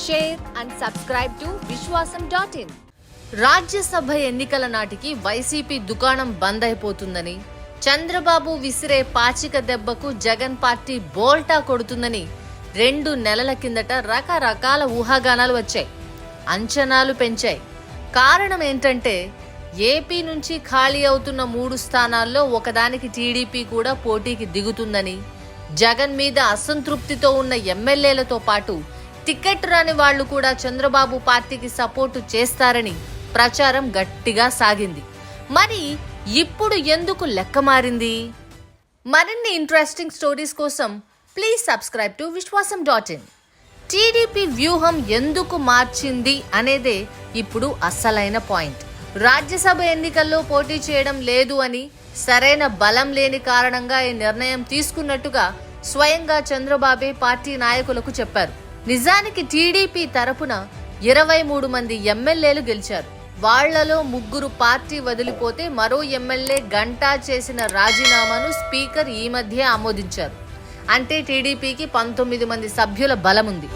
share and subscribe to Vishwasam.in. Rajya Sabha ఎన్నికల నాటికి YCP దుకాణం బంద్ అయిపోతుందని, చంద్రబాబు విసిరే పాచిక దెబ్బకు జగన్ పార్టీ బోల్టా కొడుతుందని 2 నెలల కిందట రకరకాల ఊహాగానాలు వచ్చాయి, అంచనాలు పెంచాయి. కారణం ఏంటంటే ఏపీ నుంచి ఖాళీ అవుతున్న 3 స్థానాల్లో ఒకదానికి టీడీపీ కూడా పోటీకి దిగుతుందని, జగన్ మీద అసంతృప్తితో ఉన్న ఎమ్మెల్యేలతో పాటు టికెట్ రాని వాళ్లు కూడా చంద్రబాబు పార్టీకి సపోర్టు చేస్తారని ప్రచారం గట్టిగా సాగింది. మరి ఇప్పుడు ఎందుకు లెక్క మారింది? మరిన్ని ఇంట్రెస్టింగ్ స్టోరీస్ కోసం please subscribe to Vishwasam.in. TDP వ్యూహం ఎందుకు మార్చింది అనేదే ఇప్పుడు అస్సలైన పాయింట్. రాజ్యసభ ఎన్నికల్లో పోటీ చేయడం లేదు అని, సరైన బలం లేని కారణంగా ఈ నిర్ణయం తీసుకున్నట్టుగా స్వయంగా చంద్రబాబే పార్టీ నాయకులకు చెప్పారు. నిజానికి టీడీపీ తరపున 23 మంది ఎమ్మెల్యేలు గెలిచారు. వాళ్లలో 3 పార్టీ వదిలిపోతే మరో ఎమ్మెల్యే గంటా చేసిన రాజీనామాను స్పీకర్ ఈ మధ్య ఆమోదించారు. అంటే టీడీపీకి 19 మంది సభ్యుల బలముంది.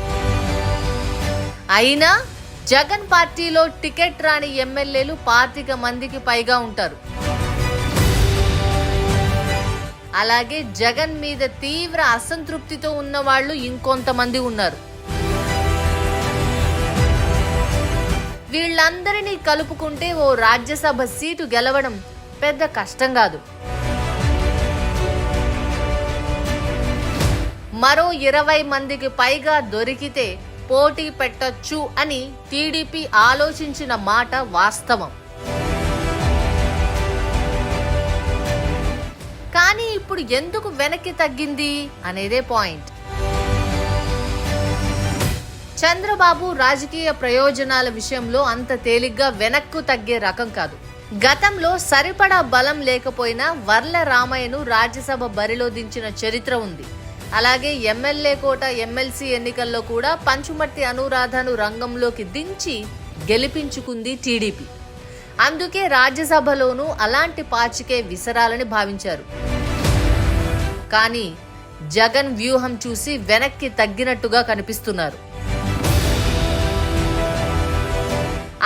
అయినా జగన్ పార్టీలో టికెట్ రాని ఎమ్మెల్యేలు 25 మందికి పైగా ఉంటారు. అలాగే జగన్ మీద తీవ్ర అసంతృప్తితో ఉన్న వాళ్ళు ఇంకొంతమంది ఉన్నారు. వీళ్ళందరినీ కలుపుకుంటే ఓ రాజ్యసభ సీటు గెలవడం పెద్ద కష్టం కాదు. మరో 20 మందికి పైగా దొరికితే పోటీ పెట్టొచ్చు అని టీడీపీ ఆలోచించిన మాట వాస్తవం. కానీ ఇప్పుడు ఎందుకు వెనక్కి తగ్గింది అనేదే పాయింట్. చంద్రబాబు రాజకీయ ప్రయోజనాల విషయంలో అంత తేలిగ్గా వెనక్కు తగ్గే రకం కాదు. గతంలో సరిపడా బలం లేకపోయినా వర్ల రామయ్యను రాజ్యసభ బరిలో దించిన చరిత్ర ఉంది. అలాగే ఎమ్మెల్యే కోట ఎమ్మెల్సీ ఎన్నికల్లో కూడా పంచుమర్తి అనురాధను రంగంలోకి దించి గెలిపించుకుంది టీడీపీ. అందుకే రాజ్యసభలోనూ అలాంటి పాచికే విసరాలని భావించారు. కానీ జగన్ వ్యూహం చూసి వెనక్కి తగ్గినట్టుగా కనిపిస్తున్నారు.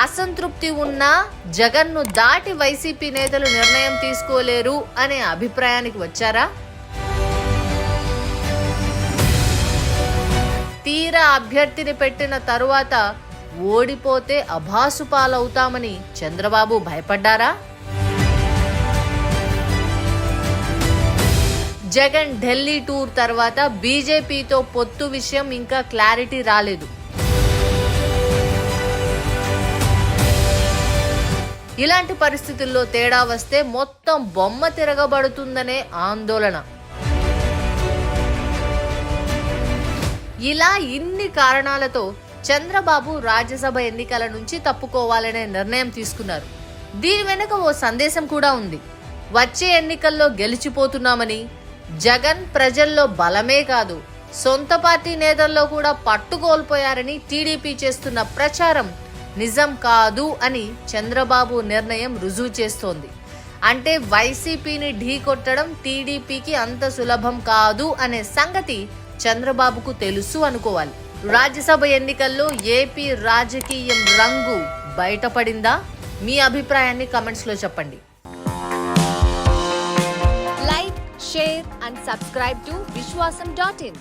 అసంతృప్తి ఉన్నా జగన్ను దాటి వైసీపీ నేతలు నిర్ణయం తీసుకోలేరు అనే అభిప్రాయానికి వచ్చారా? తీరా అభ్యర్థిని పెట్టిన తరువాత ఓడిపోతే అభాసుపాలవుతామని చంద్రబాబు భయపడ్డారా? జగన్ ఢిల్లీ టూర్ తర్వాత బీజేపీతో పొత్తు విషయం ఇంకా క్లారిటీ రాలేదు. ఇలాంటి పరిస్థితుల్లో తేడా వస్తే మొత్తం బొమ్మ తిరగబడుతుందనే ఆందోళన. ఇలా ఇన్ని కారణాలతో చంద్రబాబు రాజ్యసభ ఎన్నికల నుంచి తప్పుకోవాలనే నిర్ణయం తీసుకున్నారు. దీని వెనుక ఓ సందేశం కూడా ఉంది. వచ్చే ఎన్నికల్లో గెలిచిపోతున్నామని, జగన్ ప్రజల్లో బలమే కాదు సొంత పార్టీ నేతల్లో కూడా పట్టుకోల్పోయారని టీడీపీ చేస్తున్న ప్రచారం నిజం కాదు అని చంద్రబాబు నిర్ణయం రుజువు చేస్తోంది. అంటే వైసీపీని ఢీకొట్టడం టీడీపీకి అంత సులభం కాదు అనే సంగతి చంద్రబాబుకు తెలుసు అనుకోవాలి. రాజ్యసభ ఎన్నికల్లో ఏపీ రాజకీయం రంగు బయటపడిందా? మీ అభిప్రాయాన్ని కమెంట్స్ లో చెప్పండి. Like, share and subscribe to Vishwasam.in.